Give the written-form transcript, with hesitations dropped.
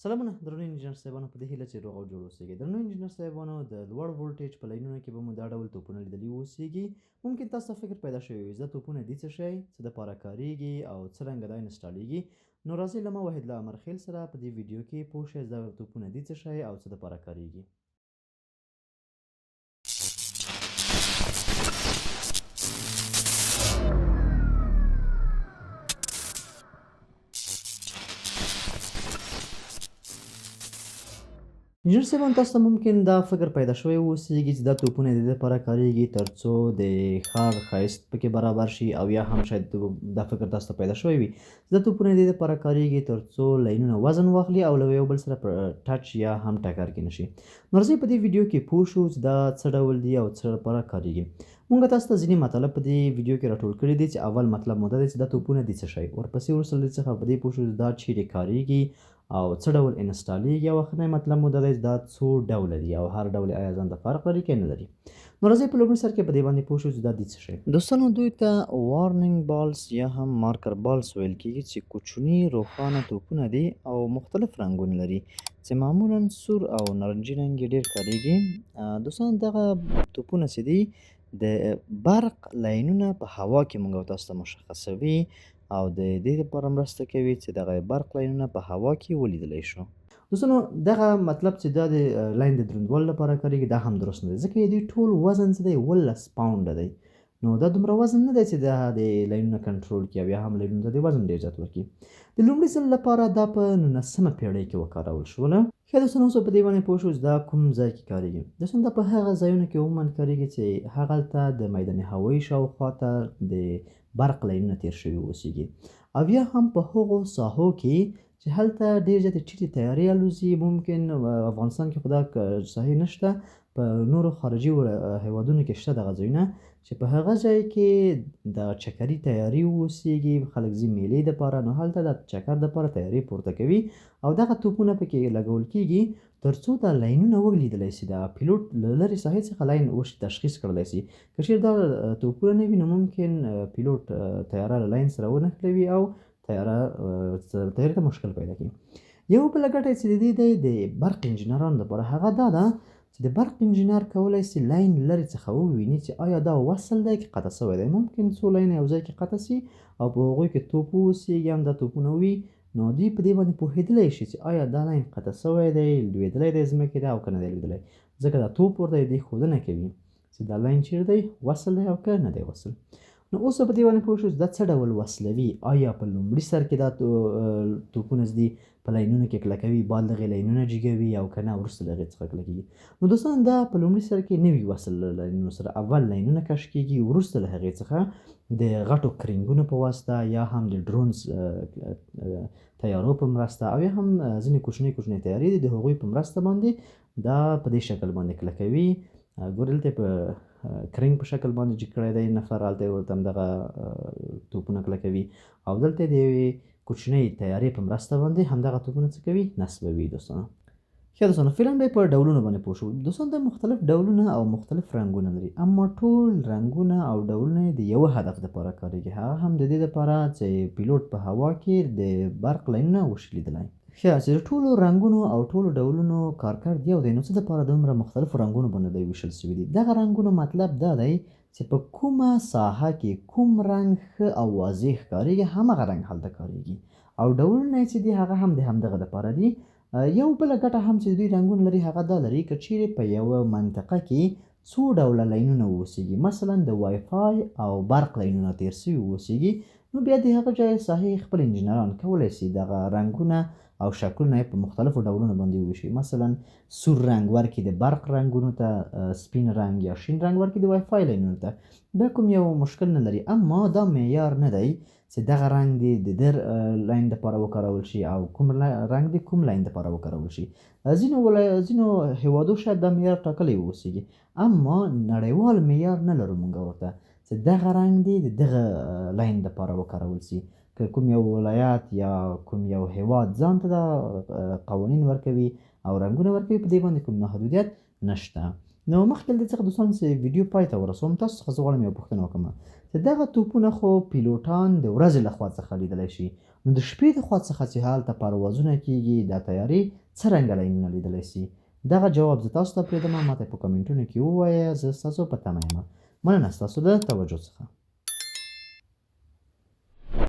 سلامونه درنو انجینر صاحبانو په دې هیله چې روغ او جوړ اوسئ. درنو انجینر صاحبانو د لوړ ولټیج په لاینونو کې به مو دا ډول توپونه لیدلي اوسیږي. ممکن تاسو ته فکر پیدا شوی وي دا توپونه دي څه شی، څه دپاره کاریږي او څه رنګه دا انسټالیږي. نو راځئ له ما وحید الله امرخیل سره په دې ویډیو کې پوه شئ دا توپونه دي څه شی او څه دپاره کاریږي. انجینر صاحبان تاسو ته ممکن دا فکر پیدا شوی اوسیږي چې دا توپونه د دې لپاره کاریږي تر څو د ښار ښایست پکې برابر شي، او یا هم شاید دا فکر تاسو ته پیدا شوی وي دا توپونه د دې لپاره کاریږي تر څو لاینونه وزن واخلي او له یو بل سره په ټچ یا هم ټکر کې نشي. نو راځئ په دې ویډیو کې پوه شو چې دا څه ډول دي او څه لپاره کاریږي. مونږ تاسو ته ځینې مطالب په دې ویډیو کې راټول کړي دي چې اول مطلب مو دا دی چې دا توپونه دي څه شی، ورپسې وروسته له دې څخه په دې پوه شو چې دا چیرې کاریږي او څه ډول انسټالیږي، او اخرنی مطلب مو دا دی چې دا څو ډوله دي او هر ډول آیا ځان ته فرق لري که نه لري. نو راځئ په لومړي سر کې په دې باندې پوه شو چې دا دي څه شی. دوستانو دوی ته وارننګ بالز یا هم مارکر بالز ویل کېږي چې کوچني روښانه توپونه دي او مختلف رنګونه لري چې معمولا سور او نارنجي رنګ یې ډېر کاریږي. دوستانو دغه توپونه چې دي د برق لاینونه په هوا کې موږ تاسو ته مشخصوي او د دې لپاره مرسته کوي چې دغه برق لاینونه په هوا کې ولیدلی شو. دوستانو دغه مطلب چې دا د لاین د دروندوالي لپاره کاریږي دا هم درست نه دی، ځکه د دوی ټول وزن چې دی 11 پاونډه دی. نو دا دومره وزن نه دی چې دا د لاینونه کنټرول کړي او یا هم لاینونو ته د وزن ډېر زیات ورکړي. د لومړي ځل لپاره دا په 19مه پېړۍ کې وکارول شوله. ښه دوستانو اوس په دې باندې پوه شو چې دا کوم ځای کې کاریږي. دوستانو دا په هغه ځایونو کې عموماً کاریږي چې هغلته د میدان هوایي شاوخوا ته د برق لاینونه تېر شوي اوسیږي، او یا هم په هغو ساحو کې چې هلته ډېر زیاتې ټیټې طیارې الوزي. ممکن افغانستان کې خو دا ساحې نشته، په نورو خارجي هیوادونو کې شته دغه ځایونه چې په هغه ځای کې د چکري طیارې اوسیږي، خلک ځي میلې دپاره، نو هلته د چکر دپاره طیارې پورته کوي او دغه توپونه پکې لګول کېږي تر څو دا لاینونه ولیدلی سي، د پیلوټ له لرې ساحې څخه لاین تشخیص کړلی سي. که چېرې دا توپونه نه وي نو ممکن پیلوټ طیاره له لاین سره ونښلوي او طیارې ته مشکل پیدا کړي. یو بله ګټه چې د دې دی د برق انجینرانو دپاره هغه دا ده چې د برق انجینر کولی سي لاین لرې څخه وویني چې آیا دا وصل دی که قطع سوی دی. ممکن څو لاینه یو ځای کې قطع سي او په هغوی کې توپ واوسیږي هم دا توپونه وي، نو دوی په دې باندې پوهېدلی شي چې آیا دا لاین قطع سوی دی، لوېدلی دی ځمکې ته او که نه دی لوېدلی، ځکه دا توپ ورته د دې ښودنه کوي چې دا لاین چیرې دی، وصل دی او که نه دی وصل. نو اوس په دې باندې پوه شو چې دا څه ډول وصلوي، آیا په لومړي سر کې دا توپونه چې دي په لاینونو کې کلکوي، بعد دغې لاینونه جګوي او که نه وروسته له هغې څخه کلکېږي. نو دوستان دا په لومړي سر کې نه وي وصل له لاینونو سره، اول لاینونه کش کېږي، وروسته له هغې څخه د غټو کرینګونو په واسطه یا هم د ډرونز طیارو په مرسته او یا هم ځینې کوچنۍ طیارې دي د هغوی په مرسته باندې دا په دې شکل باندې کلکوي. ګورئ دلته په کرینګ په شکل باندې جګ کړی دی نفر، هلته یې ورته همدغه توپونه کلکوي او دلته د یوې کوچنۍ طیارې په مرسته باندې همدغه توپونه څه کوي، نصبوي. دوستانو ښه دوستانو فعلا به په ډولونو باندې پوه شو. دوستانو دا مختلف ډولونه او مختلف رنګونه لري، اما ټول رنګونه او ډولونه د یوه هدف دپاره کاریږي، هغه هم د دې دپاره چې پیلوټ په هوا کې د برق لاینونه وشي لیدلی. ښه چې د ټولو رنګونو او ټولو ډولونو کارکرد یو دی، نو څه دپاره دومره مختلفو رنګونو باندې دوی ویشل سوي دي. دغه رنګونو مطلب دا دی چې په کومه ساحه کې کوم رنګ ښه او واضح ښکارېږي همغه رنګ هلته کارېږي، او ډولونه چې دي هغه هم د همدغه دپاره دي. یو بله ګټه هم چې دوی رنګونه لري هغه دا لري که چیرې په یوه منطقه کې څو ډوله لاینونه واوسیږي، مثلا د وای فای او برق لاینونه تېر سوي واوسیږي، نو بیا د هغه ځای ساحې خپل انجینران کولی سي دغه رنګونه او شکلونه په مختلفو ډولونو باندې وویشي. مثلا سور رنګ ورکړي د برق رنګونو ته، سپین رنګ یا شین رنګ ورکړي د وای فای لاینونو ته. دا کوم یو مشکل نه لري، اما دا معیار نه دی چې دغه رنګ دې د ده لاین دپاره وکارول شي او کوم رنګ دې کوم لاین دپاره وکارول شي. ځینو هیوادو شاید دا معیار ټاکلی واوسیږي، اما نړیوال معیار نه لرو موږ ورته چې دغه رنګ دې د دغه لاین دپاره وکارول سي. که کوم یو ولایت یا کوم یو هیواد ځان ته دا قوانین ورکوي او رنګونه ورکوي، په دې باندې کوم محدودیت نشته. نو مخکې له دې څخه دوستان چې ویډیو پای ته ورسوم، تاسو څخه زه غواړم یو پوښتنه وکړم چې دغه توپونه خو پیلوټان د ورځې له خوا څخه لیدلی شي، نو د شپې د خوا څخه چې هلته پروازونه کېږي دا تیارې څرنګه لاینونه لیدلی سي دغه جواب زه تاسو ته پرېږدم ماته په کمنټونو کې ووایه زه ستاسو په تمه یم مننه ستاسو د توجه څخه